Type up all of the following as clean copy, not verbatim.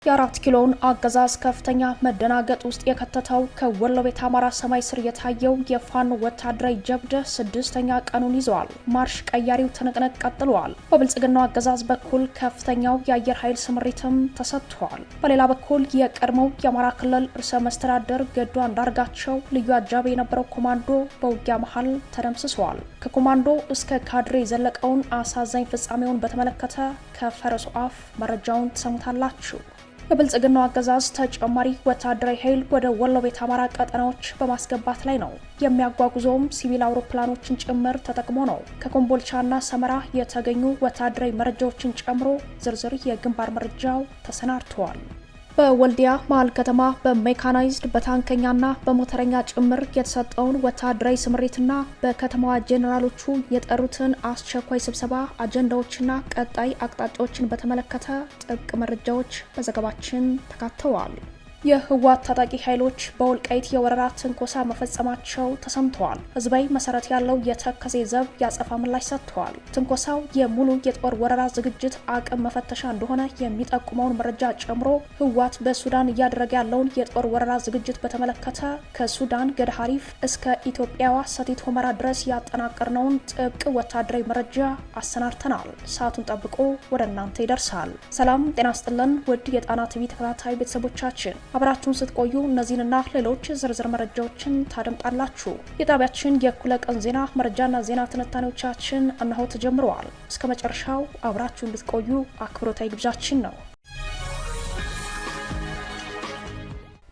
የአራት ኪሎን አገዛዝ ከፍተኛ መደናገጥ ውስጥ የከተተው ከወሎ ቤት አማራ ሰማይ ስር የታየው የፋኖ ወታደራዊ ጀብድ ስድስተኛ ቀኑን ይዘዋል። ማርሽ ቀያሪው ትንቅንቅ ቀጥሏል። በብልጽግናው አገዛዝ በኩል ከፍተኛው የአየር ኃይል ስምሪትም ተሰጥቷል። በሌላ በኩል የቀድሞው የአማራ ክልል ርዕሰ መስተዳድር ገዱ አንዳርጋቸው ልዩ አጃቢ የነበረው ኮማንዶ በውጊያ መሃል ተደምስሷል። ከኮማንዶ እስከ ካድሬ የዘለቀውን አሳዛኝ ፍጻሜውን በተመለከተ ከፈረሱ አፍ መረጃውን ትሰሙታላችሁ። የብልጽግናው አገዛዝ ተጨማሪ ወታደራዊ ኃይል ወደ ወሎ ቤት አማራ ቀጠናዎች በማስገባት ላይ ነው። የሚያጓጉዘውም ሲቪል አውሮፕላኖችን ጭምር ተጠቅሞ ነው። ከኮምቦልቻና ሰመራ የተገኙ ወታደራዊ መረጃዎችን ጨምሮ ዝርዝር የግንባር መረጃው ተሰናድተዋል። በወልዲያ መሀል ከተማ በሜካናይዝድ በታንከኛና በሞተረኛ ጭምር የተሰጠውን ወታደራዊ ስምሪትና በከተማዋ ጄኔራሎቹ የጠሩትን አስቸኳይ ስብሰባ አጀንዳዎችና ቀጣይ አቅጣጫዎችን በተመለከተ ጥብቅ መረጃዎች በዘገባችን ተካተዋል። የህወሓት ታጣቂ ኃይሎች በወልቃይት የወረራ ትንኮሳ መፈጸማቸው ተሰምተዋል። ህዝባዊ መሰረት ያለው የተከዜ ዘብ ያጸፋ ምላሽ ሰጥተዋል። ትንኮሳው የሙሉ የጦር ወረራ ዝግጅት አቅም መፈተሻ እንደሆነ የሚጠቁመውን መረጃ ጨምሮ ህወሓት በሱዳን እያደረገ ያለውን የጦር ወረራ ዝግጅት በተመለከተ ከሱዳን ገድሃሪፍ እስከ ኢትዮጵያዋ ሰቲት ሁመራ ድረስ ያጠናቀርነውን ጥብቅ ወታደራዊ መረጃ አሰናድተናል። ሰዓቱን ጠብቆ ወደ እናንተ ይደርሳል። ሰላም ጤና ስጥልን ውድ የጣና ቲቪ ተከታታይ ቤተሰቦቻችን አብራችሁን ስትቆዩ እነዚህንና ሌሎች ዝርዝር መረጃዎችን ታደምጣላችሁ። የጣቢያችን የእኩለ ቀን ዜና መረጃና ዜና ትንታኔዎቻችን እነሆ ተጀምረዋል። እስከ መጨረሻው አብራችሁ እንድትቆዩ አክብሮታዊ ግብዣችን ነው።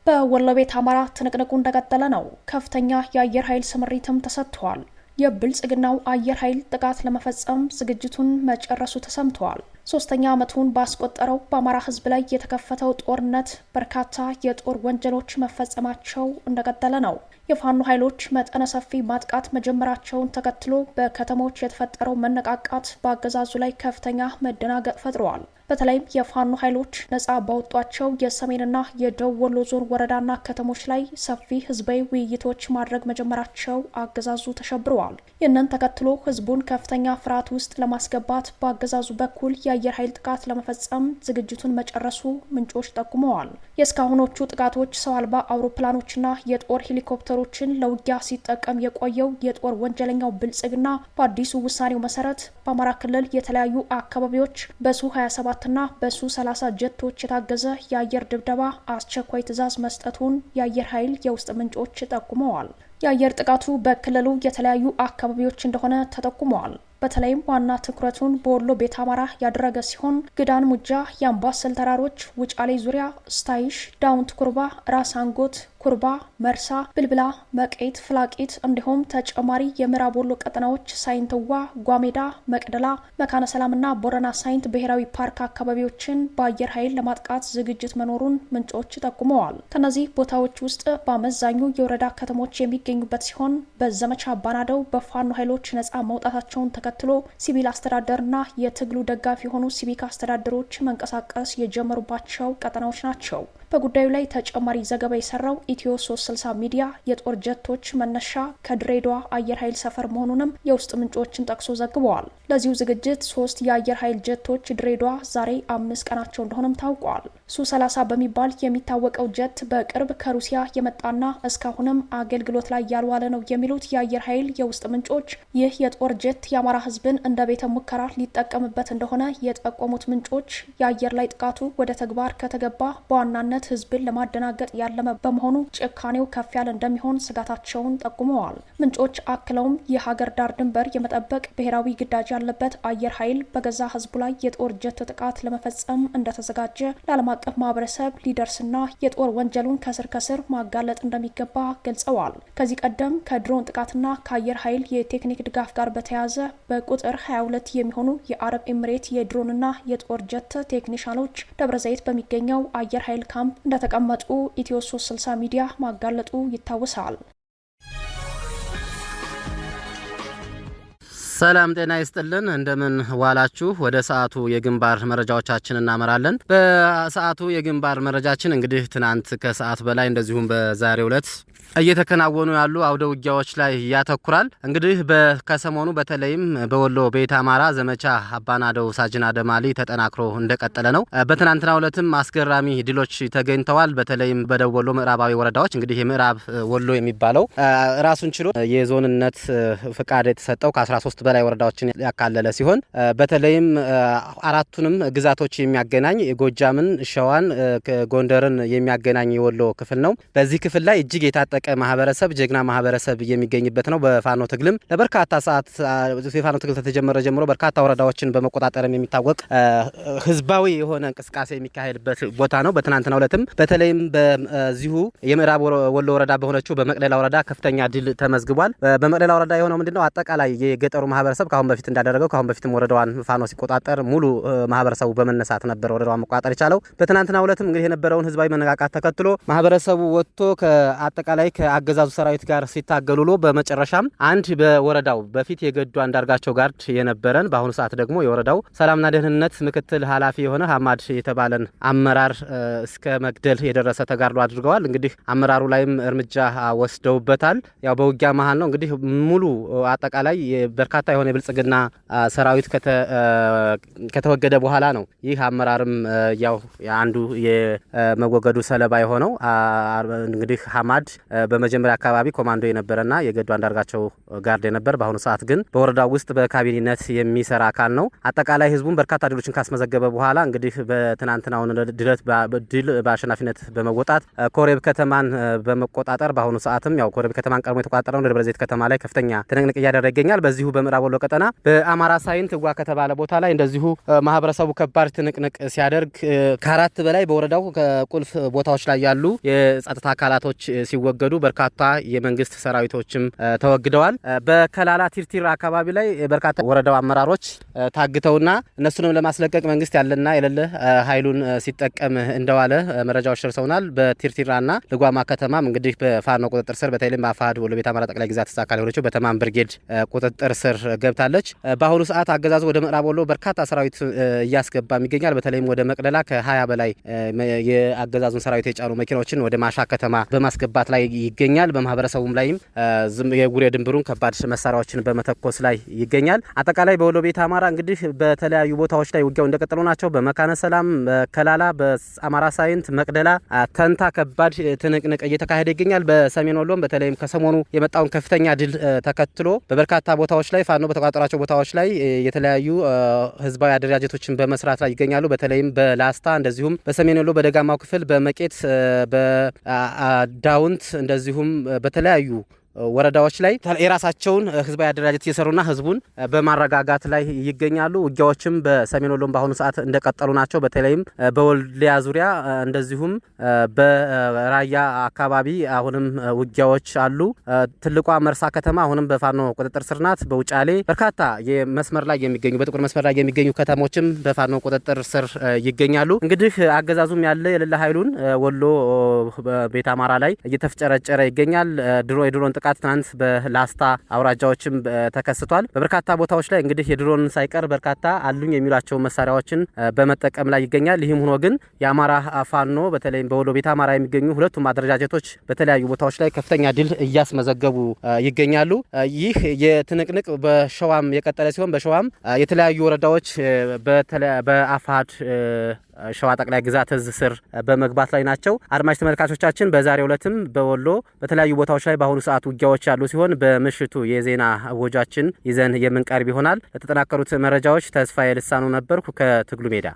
በወሎ ቤት አማራ ትንቅንቁ እንደቀጠለ ነው። ከፍተኛ የአየር ኃይል ስምሪትም ተሰጥቷል። የብልጽግናው አየር ኃይል ጥቃት ለመፈጸም ዝግጅቱን መጨረሱ ተሰምቷል። ሶስተኛ ዓመቱን ባስቆጠረው በአማራ ሕዝብ ላይ የተከፈተው ጦርነት በርካታ የጦር ወንጀሎች መፈጸማቸው እንደቀጠለ ነው። የፋኖ ኃይሎች መጠነ ሰፊ ማጥቃት መጀመራቸውን ተከትሎ በከተሞች የተፈጠረው መነቃቃት በአገዛዙ ላይ ከፍተኛ መደናገጥ ፈጥረዋል። በተለይም የፋኖ ኃይሎች ነጻ ባወጧቸው የሰሜንና የደቡብ ወሎ ዞን ወረዳና ከተሞች ላይ ሰፊ ህዝባዊ ውይይቶች ማድረግ መጀመራቸው አገዛዙ ተሸብረዋል። ይህንን ተከትሎ ህዝቡን ከፍተኛ ፍርሃት ውስጥ ለማስገባት በአገዛዙ በኩል የአየር ኃይል ጥቃት ለመፈጸም ዝግጅቱን መጨረሱ ምንጮች ጠቁመዋል። የእስካሁኖቹ ጥቃቶች ሰው አልባ አውሮፕላኖችና የጦር ሄሊኮፕተሮችን ለውጊያ ሲጠቀም የቆየው የጦር ወንጀለኛው ብልጽግና በአዲሱ ውሳኔው መሰረት በአማራ ክልል የተለያዩ አካባቢዎች በሱ 27 እና በሱ 30 ጀቶች የታገዘ የአየር ድብደባ አስቸኳይ ትዕዛዝ መስጠቱን የአየር ኃይል የውስጥ ምንጮች ጠቁመዋል። የአየር ጥቃቱ በክልሉ የተለያዩ አካባቢዎች እንደሆነ ተጠቁመዋል። በተለይም ዋና ትኩረቱን በወሎ ቤት አማራ ያደረገ ሲሆን ግዳን ሙጃ፣ የአምባሰል ተራሮች፣ ውጫሌ ዙሪያ፣ ስታይሽ፣ ዳውንት ኩርባ፣ ራስ አንጎት፣ ኩርባ፣ መርሳ፣ ብልብላ፣ መቄት፣ ፍላቂት እንዲሁም ተጨማሪ የምዕራብ ወሎ ቀጠናዎች ሳይንትዋ፣ ጓሜዳ፣ መቅደላ፣ መካነ ሰላምና ቦረና ሳይንት ብሔራዊ ፓርክ አካባቢዎችን በአየር ኃይል ለማጥቃት ዝግጅት መኖሩን ምንጮች ጠቁመዋል። ከነዚህ ቦታዎች ውስጥ በአመዛኙ የወረዳ ከተሞች የሚገኙበት ሲሆን በዘመቻ ባናደው በፋኖ ኃይሎች ነጻ መውጣታቸውን ተከትሎ ሲቪል አስተዳደርና የትግሉ ደጋፊ የሆኑ ሲቪክ አስተዳደሮች መንቀሳቀስ የጀመሩባቸው ቀጠናዎች ናቸው። በጉዳዩ ላይ ተጨማሪ ዘገባ የሰራው ኢትዮ 360 ሚዲያ የጦር ጀቶች መነሻ ከድሬዳዋ አየር ኃይል ሰፈር መሆኑንም የውስጥ ምንጮችን ጠቅሶ ዘግበዋል። ለዚሁ ዝግጅት 3 የአየር ኃይል ጀቶች ድሬዳዋ ዛሬ 5 ቀናቸው እንደሆነም ታውቋል። ሱ-30 በሚባል የሚታወቀው ጀት በቅርብ ከሩሲያ የመጣና እስካሁንም አገልግሎት ላይ ያልዋለ ነው የሚሉት የአየር ኃይል የውስጥ ምንጮች ይህ የጦር ጀት የአማራ ሕዝብን እንደ ቤተ ሙከራ ሊጠቀምበት እንደሆነ የጠቆሙት ምንጮች የአየር ላይ ጥቃቱ ወደ ተግባር ከተገባ በዋናነት ህዝብን ለማደናገጥ ያለመ በመሆኑ ጭካኔው ከፍ ያለ እንደሚሆን ስጋታቸውን ጠቁመዋል። ምንጮች አክለውም የሀገር ዳር ድንበር የመጠበቅ ብሔራዊ ግዳጅ ያለበት አየር ኃይል በገዛ ህዝቡ ላይ የጦር ጀት ጥቃት ለመፈጸም እንደተዘጋጀ ለዓለም አቀፍ ማህበረሰብ ሊደርስና የጦር ወንጀሉን ከስር ማጋለጥ እንደሚገባ ገልጸዋል። ከዚህ ቀደም ከድሮን ጥቃትና ከአየር ኃይል የቴክኒክ ድጋፍ ጋር በተያያዘ በቁጥር 22 የሚሆኑ የአረብ ኤምሬት የድሮንና የጦር ጀት ቴክኒሻኖች ደብረ ዘይት በሚገኘው አየር ኃይል ካምፕ እንደተቀመጡ ኢትዮ 360 ሚዲያ ማጋለጡ ይታወሳል። ሰላም ጤና ይስጥልን እንደምን ዋላችሁ። ወደ ሰዓቱ የግንባር መረጃዎቻችን እናመራለን። በሰዓቱ የግንባር መረጃችን እንግዲህ ትናንት ከሰዓት በላይ እንደዚሁም በዛሬው ዕለት እየተከናወኑ ያሉ አውደ ውጊያዎች ላይ ያተኩራል። እንግዲህ ከሰሞኑ በተለይም በወሎ ቤት አማራ ዘመቻ አባናደው ሳጅና ደማሊ ተጠናክሮ እንደቀጠለ ነው። በትናንትናው ዕለትም አስገራሚ ድሎች ተገኝተዋል። በተለይም በደቡብ ወሎ ምዕራባዊ ወረዳዎች እንግዲህ የምዕራብ ወሎ የሚባለው ራሱን ችሎ የዞንነት ፍቃድ የተሰጠው ከ13 በላይ ወረዳዎችን ያካለለ ሲሆን በተለይም አራቱንም ግዛቶች የሚያገናኝ ጎጃምን፣ ሸዋን፣ ጎንደርን የሚያገናኝ የወሎ ክፍል ነው። በዚህ ክፍል ላይ እጅግ የታጠቀ ማህበረሰብ ጀግና ማህበረሰብ የሚገኝበት ነው። በፋኖ ትግልም ለበርካታ ሰዓት የፋኖ ትግል ተጀመረ ጀምሮ በርካታ ወረዳዎችን በመቆጣጠርም የሚታወቅ ህዝባዊ የሆነ እንቅስቃሴ የሚካሄድበት ቦታ ነው። በትናንትናው ዕለትም በተለይም በዚሁ የምዕራብ ወሎ ወረዳ በሆነችው በመቅደላ ወረዳ ከፍተኛ ድል ተመዝግቧል። በመቅደላ ወረዳ የሆነው ምንድነው አጠቃላይ የገጠሩ ማህበረሰብ ካሁን በፊት እንዳደረገው ካሁን በፊትም ወረዳዋን ፋኖ ሲቆጣጠር ሙሉ ማህበረሰቡ በመነሳት ነበር ወረዳዋን መቆጣጠር የቻለው። በትናንትናው ዕለትም እንግዲህ የነበረውን ህዝባዊ መነቃቃት ተከትሎ ማህበረሰቡ ወጥቶ ከአጠቃላይ ከአገዛዙ ሰራዊት ጋር ሲታገሉሎ በመጨረሻም አንድ በወረዳው በፊት የገዱ አንዳርጋቸው ጋርድ የነበረን በአሁኑ ሰዓት ደግሞ የወረዳው ሰላምና ደህንነት ምክትል ኃላፊ የሆነ ሐማድ የተባለን አመራር እስከ መግደል የደረሰ ተጋድሎ አድርገዋል። እንግዲህ አመራሩ ላይም እርምጃ ወስደውበታል። ያው በውጊያ መሃል ነው እንግዲህ ሙሉ አጠቃላይ በርካታ የሆነ የብልጽግና ሰራዊት ከተወገደ በኋላ ነው ይህ አመራርም ያው አንዱ የመወገዱ ሰለባ የሆነው። እንግዲህ ሐማድ በመጀመሪያ አካባቢ ኮማንዶ የነበረና የገዱ አንዳርጋቸው ጋርድ የነበር በአሁኑ ሰዓት ግን በወረዳው ውስጥ በካቢኔነት የሚሰራ አካል ነው። አጠቃላይ ህዝቡን በርካታ ድሎችን ካስመዘገበ በኋላ እንግዲህ በትናንትናው ድል በአሸናፊነት በመወጣት ኮሬብ ከተማን በመቆጣጠር በአሁኑ ሰዓትም ያው ኮሬብ ከተማን ቀድሞ የተቆጣጠረው ደብረ ዘይት ከተማ ላይ ከፍተኛ ትንቅንቅ እያደረገ ይገኛል። በዚሁ በምዕራብ ወሎ ቀጠና በአማራ ሳይንት ዋ ከተባለ ቦታ ላይ እንደዚሁ ማህበረሰቡ ከባድ ትንቅንቅ ሲያደርግ ከአራት በላይ በወረዳው ቁልፍ ቦታዎች ላይ ያሉ የጸጥታ አካላቶች ሲወገዱ በርካታ የመንግስት ሰራዊቶችም ተወግደዋል። በከላላ ቲርቲር አካባቢ ላይ በርካታ ወረዳው አመራሮች ታግተውና እነሱንም ለማስለቀቅ መንግስት ያለና የሌለ ኃይሉን ሲጠቀም እንደዋለ መረጃዎች ደርሰውናል። በቲርቲራና ልጓማ ከተማም እንግዲህ በፋኖ ቁጥጥር ስር በተለይም በአፋድ ወሎ ቤት አማራ ጠቅላይ ግዛት አካል የሆነችው በተማም ብርጌድ ቁጥጥር ስር ገብታለች። በአሁኑ ሰዓት አገዛዙ ወደ ምዕራብ ወሎ በርካታ ሰራዊት እያስገባም ይገኛል። በተለይም ወደ መቅደላ ከ20 በላይ የአገዛዙን ሰራዊት የጫኑ መኪናዎችን ወደ ማሻ ከተማ በማስገባት ላይ ይገኛል። በማህበረሰቡም ላይም የጉሬ ድንብሩን ከባድ መሳሪያዎችን በመተኮስ ላይ ይገኛል። አጠቃላይ በወሎ ቤት አማራ እንግዲህ በተለያዩ ቦታዎች ላይ ውጊያው እንደቀጠሉ ናቸው። በመካነ ሰላም፣ በከላላ፣ በአማራ ሳይንት፣ መቅደላ፣ ተንታ ከባድ ትንቅንቅ እየተካሄደ ይገኛል። በሰሜን ወሎም በተለይም ከሰሞኑ የመጣውን ከፍተኛ ድል ተከትሎ በበርካታ ቦታዎች ላይ ፋኖ በተቆጣጠራቸው ቦታዎች ላይ የተለያዩ ህዝባዊ አደረጃጀቶችን በመስራት ላይ ይገኛሉ። በተለይም በላስታ እንደዚሁም በሰሜን ወሎ በደጋማው ክፍል በመቄት በዳውንት እንደዚሁም በተለያዩ ወረዳዎች ላይ የራሳቸውን ህዝባዊ አደረጃጀት እየሰሩና ህዝቡን በማረጋጋት ላይ ይገኛሉ። ውጊያዎችም በሰሜን ወሎም በአሁኑ ሰዓት እንደቀጠሉ ናቸው። በተለይም በወልዲያ ዙሪያ እንደዚሁም በራያ አካባቢ አሁንም ውጊያዎች አሉ። ትልቋ መርሳ ከተማ አሁንም በፋኖ ቁጥጥር ስር ናት። በውጫሌ በርካታ የመስመር ላይ የሚገኙ በጥቁር መስመር ላይ የሚገኙ ከተሞችም በፋኖ ቁጥጥር ስር ይገኛሉ። እንግዲህ አገዛዙም ያለ የሌለ ኃይሉን ወሎ ቤት አማራ ላይ እየተፍጨረጨረ ይገኛል። የድሮን ጥቃት ትናንት በላስታ አውራጃዎችም ተከስቷል። በበርካታ ቦታዎች ላይ እንግዲህ የድሮን ሳይቀር በርካታ አሉኝ የሚሏቸው መሳሪያዎችን በመጠቀም ላይ ይገኛል። ይህም ሆኖ ግን የአማራ ፋኖ በተለይም በወሎ ቤት አማራ የሚገኙ ሁለቱም አደረጃጀቶች በተለያዩ ቦታዎች ላይ ከፍተኛ ድል እያስመዘገቡ ይገኛሉ። ይህ የትንቅንቅ በሸዋም የቀጠለ ሲሆን በሸዋም የተለያዩ ወረዳዎች በአፋድ ሸዋ ጠቅላይ ግዛት እዝ ስር በመግባት ላይ ናቸው። አድማጭ ተመልካቾቻችን በዛሬው ዕለትም በወሎ በተለያዩ ቦታዎች ላይ በአሁኑ ሰዓት ውጊያዎች ያሉ ሲሆን በምሽቱ የዜና ወጃችን ይዘን የምንቀርብ ይሆናል። ለተጠናከሩት መረጃዎች ተስፋዬ ልሳኑ ነበርኩ ከትግሉ ሜዳ።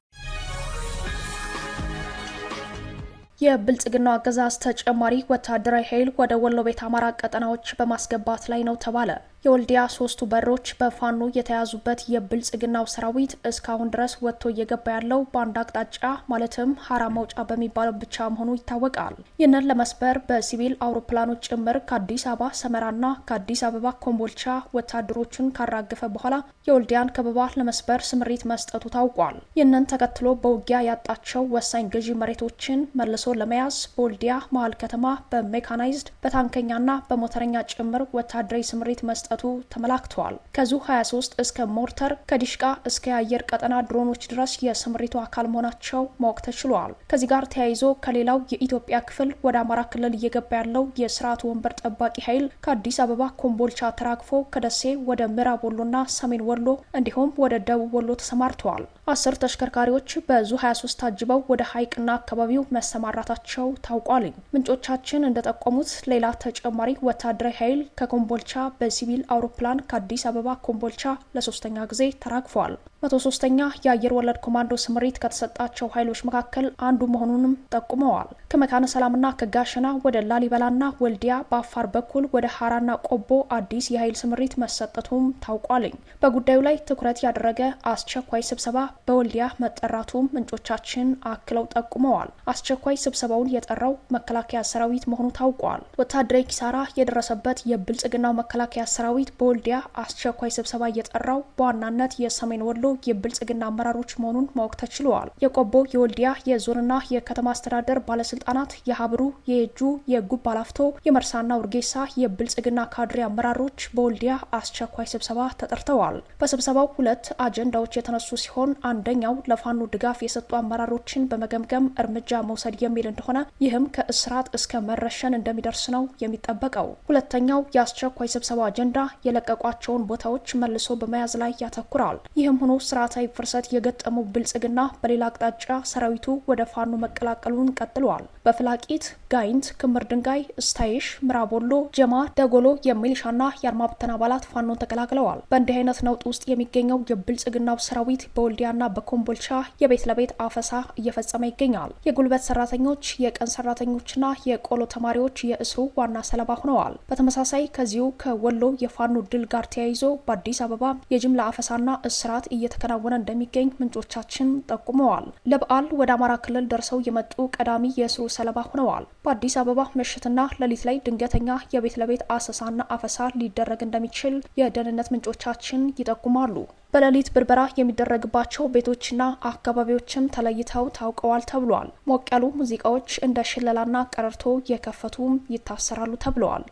የብልጽግናው አገዛዝ ተጨማሪ ወታደራዊ ኃይል ወደ ወሎ ቤት አማራ ቀጠናዎች በማስገባት ላይ ነው ተባለ። የወልዲያ ሶስቱ በሮች በፋኖ የተያዙበት የብልጽግናው ሰራዊት እስካሁን ድረስ ወጥቶ እየገባ ያለው በአንድ አቅጣጫ ማለትም ሀራ መውጫ በሚባለው ብቻ መሆኑ ይታወቃል። ይህንን ለመስበር በሲቪል አውሮፕላኖች ጭምር ከአዲስ አበባ ሰመራና ከአዲስ አበባ ኮምቦልቻ ወታደሮችን ካራገፈ በኋላ የወልዲያን ከበባ ለመስበር ስምሪት መስጠቱ ታውቋል። ይህንን ተከትሎ በውጊያ ያጣቸው ወሳኝ ገዢ መሬቶችን መልሶ ለመያዝ በወልዲያ መሀል ከተማ በሜካናይዝድ በታንከኛና በሞተረኛ ጭምር ወታደራዊ ስምሪት መስጠቱ መስጠቱ ተመላክቷል። ከዙ 23 እስከ ሞርተር ከዲሽቃ እስከ የአየር ቀጠና ድሮኖች ድረስ የስምሪቱ አካል መሆናቸው ማወቅ ተችሏል። ከዚህ ጋር ተያይዞ ከሌላው የኢትዮጵያ ክፍል ወደ አማራ ክልል እየገባ ያለው የስርዓቱ ወንበር ጠባቂ ኃይል ከአዲስ አበባ ኮምቦልቻ ተራግፎ ከደሴ ወደ ምዕራብ ወሎና ሰሜን ወሎ እንዲሁም ወደ ደቡብ ወሎ ተሰማርተዋል። 10 ተሽከርካሪዎች በዙ 23 ታጅበው ወደ ሐይቅና አካባቢው መሰማራታቸው ታውቋል። ምንጮቻችን እንደጠቆሙት ሌላ ተጨማሪ ወታደራዊ ኃይል ከኮምቦልቻ በሲቪል አውሮፕላን ከአዲስ አበባ ኮምቦልቻ ለሶስተኛ ጊዜ ተራግፏል። 103ኛ የአየር ወለድ ኮማንዶ ስምሪት ከተሰጣቸው ኃይሎች መካከል አንዱ መሆኑንም ጠቁመዋል። ከመካነ ሰላምና ከጋሸና ወደ ላሊበላና ወልዲያ በአፋር በኩል ወደ ሐራና ቆቦ አዲስ የኃይል ስምሪት መሰጠቱም ታውቋል። በጉዳዩ ላይ ትኩረት ያደረገ አስቸኳይ ስብሰባ በወልዲያ መጠራቱም ምንጮቻችን አክለው ጠቁመዋል። አስቸኳይ ስብሰባውን የጠራው መከላከያ ሰራዊት መሆኑ ታውቋል። ወታደራዊ ኪሳራ የደረሰበት የብልጽግናው መከላከያ ሰራዊት በወልዲያ አስቸኳይ ስብሰባ የጠራው በዋናነት የሰሜን ወሎ የብልጽግና አመራሮች መሆኑን ማወቅ ተችሏል። የቆቦ፣ የወልዲያ፣ የዞንና የከተማ አስተዳደር ባለስልጣናት፣ የሀብሩ፣ የየጁ፣ የጉባ ላፍቶ፣ የመርሳና ውርጌሳ የብልጽግና ካድሬ አመራሮች በወልዲያ አስቸኳይ ስብሰባ ተጠርተዋል። በስብሰባው 2 አጀንዳዎች የተነሱ ሲሆን አንደኛው ለፋኖ ድጋፍ የሰጡ አመራሮችን በመገምገም እርምጃ መውሰድ የሚል እንደሆነ ይህም ከእስራት እስከ መረሸን እንደሚደርስ ነው የሚጠበቀው። ሁለተኛው የአስቸኳይ ስብሰባው አጀንዳ የለቀቋቸውን ቦታዎች መልሶ በመያዝ ላይ ያተኩራል። ይህም ሆኖ ስርዓታዊ ፍርሰት የገጠመው ብልጽግና በሌላ አቅጣጫ ሰራዊቱ ወደ ፋኖ መቀላቀሉን ቀጥሏል። በፍላቂት፣ ጋይንት፣ ክምር ድንጋይ፣ ስታይሽ፣ ምዕራብ ወሎ፣ ጀማ፣ ደጎሎ የሚሊሻና የአድማ ብተና አባላት ፋኖን ተቀላቅለዋል። በእንዲህ አይነት ነውጥ ውስጥ የሚገኘው የብልጽግናው ሰራዊት በወልዲያና በኮምቦልቻ የቤት ለቤት አፈሳ እየፈጸመ ይገኛል። የጉልበት ሰራተኞች፣ የቀን ሰራተኞችና የቆሎ ተማሪዎች የእስሩ ዋና ሰለባ ሆነዋል። በተመሳሳይ ከዚሁ ከወሎ የፋኖ ድል ጋር ተያይዞ በአዲስ አበባ የጅምላ አፈሳና እስራት እየተከናወነ እንደሚገኝ ምንጮቻችን ጠቁመዋል። ለበዓል ወደ አማራ ክልል ደርሰው የመጡ ቀዳሚ የእስሩ ሰለባ ሆነዋል። በአዲስ አበባ ምሽትና ሌሊት ላይ ድንገተኛ የቤት ለቤት አሰሳና አፈሳ ሊደረግ እንደሚችል የደህንነት ምንጮቻችን ይጠቁማሉ። በሌሊት ብርበራ የሚደረግባቸው ቤቶችና አካባቢዎችም ተለይተው ታውቀዋል ተብሏል። ሞቅ ያሉ ሙዚቃዎች እንደ ሽለላና ቀረርቶ የከፈቱም ይታሰራሉ ተብለዋል።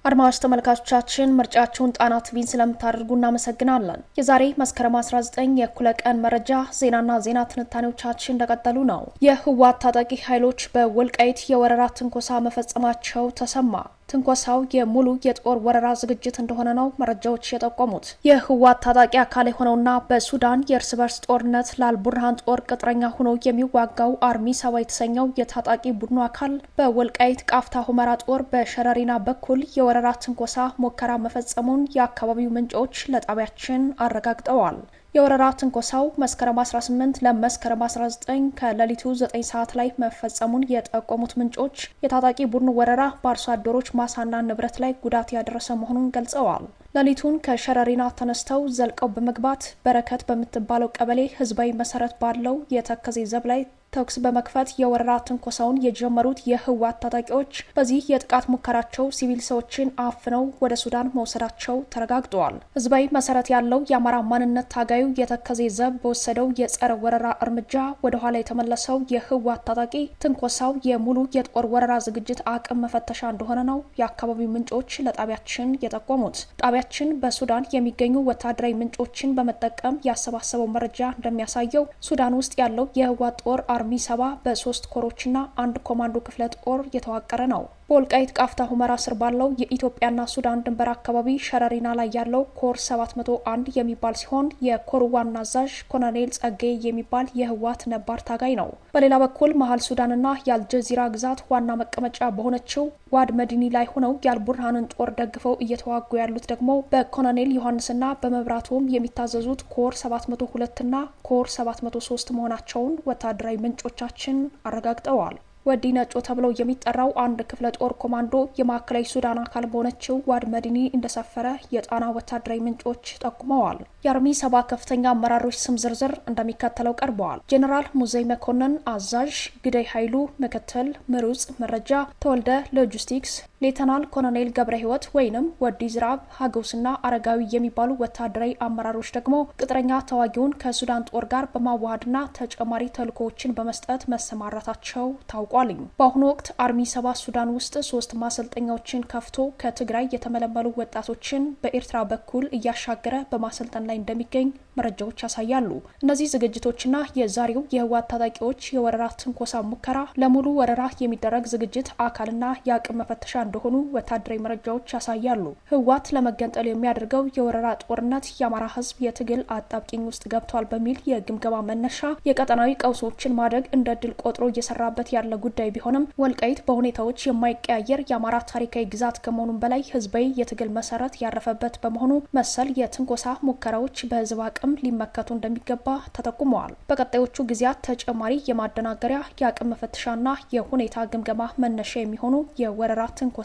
አድማጭ ተመልካቾቻችን ምርጫችሁን ጣና ቲቪን ስለምታደርጉ እናመሰግናለን። የዛሬ መስከረም 19 የእኩለ ቀን መረጃ ዜናና ዜና ትንታኔዎቻችን እንደቀጠሉ ነው። የህወሓት ታጣቂ ኃይሎች በወልቃይት የወረራ ትንኮሳ መፈጸማቸው ተሰማ። ትንኮሳው የሙሉ የጦር ወረራ ዝግጅት እንደሆነ ነው መረጃዎች የጠቆሙት። የህወሓት ታጣቂ አካል የሆነውና በሱዳን የእርስ በርስ ጦርነት ለአልቡርሃን ጦር ቅጥረኛ ሆኖ የሚዋጋው አርሚ 7 የተሰኘው የታጣቂ ቡድኑ አካል በወልቃይት ቃፍታ ሁመራ ጦር በሸረሪና በኩል የወረራ ትንኮሳ ሙከራ መፈጸሙን የአካባቢው ምንጮች ለጣቢያችን አረጋግጠዋል። የወረራ ትንኮሳው መስከረም 18 ለመስከረም 19 ከሌሊቱ 9 ሰዓት ላይ መፈጸሙን የጠቆሙት ምንጮች የታጣቂ ቡድኑ ወረራ በአርሶ አደሮች ማሳና ንብረት ላይ ጉዳት ያደረሰ መሆኑን ገልጸዋል። ሌሊቱን ከሸረሪና ተነስተው ዘልቀው በመግባት በረከት በምትባለው ቀበሌ ህዝባዊ መሰረት ባለው የተከዜ ዘብ ላይ ተኩስ በመክፈት የወረራ ትንኮሳውን የጀመሩት የህወሓት ታጣቂዎች በዚህ የጥቃት ሙከራቸው ሲቪል ሰዎችን አፍነው ወደ ሱዳን መውሰዳቸው ተረጋግጠዋል። ህዝባዊ መሰረት ያለው የአማራ ማንነት ታጋዩ የተከዜ ዘብ በወሰደው የጸረ ወረራ እርምጃ ወደ ኋላ የተመለሰው የህወሓት ታጣቂ ትንኮሳው የሙሉ የጦር ወረራ ዝግጅት አቅም መፈተሻ እንደሆነ ነው የአካባቢው ምንጮች ለጣቢያችን የጠቆሙት። ጣቢያችን በሱዳን የሚገኙ ወታደራዊ ምንጮችን በመጠቀም ያሰባሰበው መረጃ እንደሚያሳየው ሱዳን ውስጥ ያለው የህወሓት ጦር አርሚ 7 በ3 ኮሮችና 1 ኮማንዶ ክፍለ ጦር የተዋቀረ ነው። በወልቃይት ቃፍታ ሁመራ ስር ባለው የኢትዮጵያና ሱዳን ድንበር አካባቢ ሸረሪና ላይ ያለው ኮር 701 የሚባል ሲሆን የኮሩ ዋና አዛዥ ኮሎኔል ጸጋዬ የሚባል የህወሓት ነባር ታጋይ ነው። በሌላ በኩል መሀል ሱዳንና የአልጀዚራ ግዛት ዋና መቀመጫ በሆነችው ዋድ መዲኒ ላይ ሆነው የአልቡርሃንን ጦር ደግፈው እየተዋጉ ያሉት ደግሞ በኮሎኔል ዮሐንስና በመብራቱም የሚታዘዙት ኮር 702ና ኮር 703 መሆናቸውን ወታደራዊ ምንጮቻችን አረጋግጠዋል። ወዲ ነጮ ተብለው የሚጠራው አንድ ክፍለ ጦር ኮማንዶ የማዕከላዊ ሱዳን አካል በሆነችው ዋድ መዲኒ እንደሰፈረ የጣና ወታደራዊ ምንጮች ጠቁመዋል። የአርሚ 7 ከፍተኛ አመራሮች ስም ዝርዝር እንደሚከተለው ቀርበዋል። ጄኔራል ሙዘይ መኮንን አዛዥ፣ ግዳይ ኃይሉ ምክትል፣ ምሩጽ መረጃ፣ ተወልደ ሎጂስቲክስ፣ ሌተናል ኮሎኔል ገብረ ህይወት ወይንም ወዲ ዝራብ ሀገውስና አረጋዊ የሚባሉ ወታደራዊ አመራሮች ደግሞ ቅጥረኛ ተዋጊውን ከሱዳን ጦር ጋር በማዋሃድና ተጨማሪ ተልእኮዎችን በመስጠት መሰማራታቸው ታውቋል። በአሁኑ ወቅት አርሚ 7 ሱዳን ውስጥ 3 ማሰልጠኛዎችን ከፍቶ ከትግራይ የተመለመሉ ወጣቶችን በኤርትራ በኩል እያሻገረ በማሰልጠን ላይ እንደሚገኝ መረጃዎች ያሳያሉ። እነዚህ ዝግጅቶችና የዛሬው የህወሓት ታጣቂዎች የወረራ ትንኮሳ ሙከራ ለሙሉ ወረራ የሚደረግ ዝግጅት አካልና የአቅም መፈተሻ እንደሆኑ ወታደራዊ መረጃዎች ያሳያሉ። ህወሓት ለመገንጠል የሚያደርገው የወረራ ጦርነት የአማራ ህዝብ የትግል አጣብቂኝ ውስጥ ገብቷል በሚል የግምገማ መነሻ የቀጠናዊ ቀውሶችን ማደግ እንደ ድል ቆጥሮ እየሰራበት ያለ ጉዳይ ቢሆንም ወልቃይት በሁኔታዎች የማይቀያየር የአማራ ታሪካዊ ግዛት ከመሆኑም በላይ ህዝባዊ የትግል መሰረት ያረፈበት በመሆኑ መሰል የትንኮሳ ሙከራዎች በህዝብ አቅም ሊመከቱ እንደሚገባ ተጠቁመዋል። በቀጣዮቹ ጊዜያት ተጨማሪ የማደናገሪያ የአቅም መፈተሻና የሁኔታ ግምገማ መነሻ የሚሆኑ የወረራ ትንኮሳዎች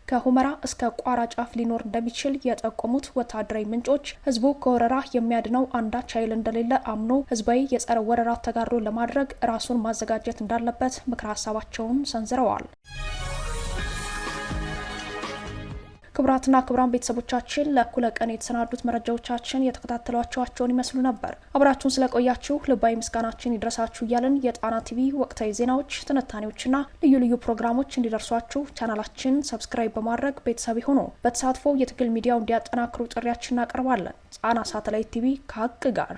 ከሁመራ እስከ ቋራ ጫፍ ሊኖር እንደሚችል የጠቆሙት ወታደራዊ ምንጮች ህዝቡ ከወረራ የሚያድነው አንዳች ኃይል እንደሌለ አምኖ ህዝባዊ የጸረ ወረራ ተጋድሎ ለማድረግ ራሱን ማዘጋጀት እንዳለበት ምክረ ሀሳባቸውን ሰንዝረዋል። ክቡራትና ክቡራን ቤተሰቦቻችን ለእኩለ ቀን የተሰናዱት መረጃዎቻችን የተከታተሏቸዋቸውን ይመስሉ ነበር። አብራችሁን ስለቆያችሁ ልባዊ ምስጋናችን ይድረሳችሁ እያልን የጣና ቲቪ ወቅታዊ ዜናዎች፣ ትንታኔዎችና ልዩ ልዩ ፕሮግራሞች እንዲደርሷችሁ ቻናላችን ሰብስክራይብ በማድረግ ቤተሰብ ሆኖ በተሳትፎ የትግል ሚዲያው እንዲያጠናክሩ ጥሪያችን እናቀርባለን። ጣና ሳተላይት ቲቪ ከሀቅ ጋር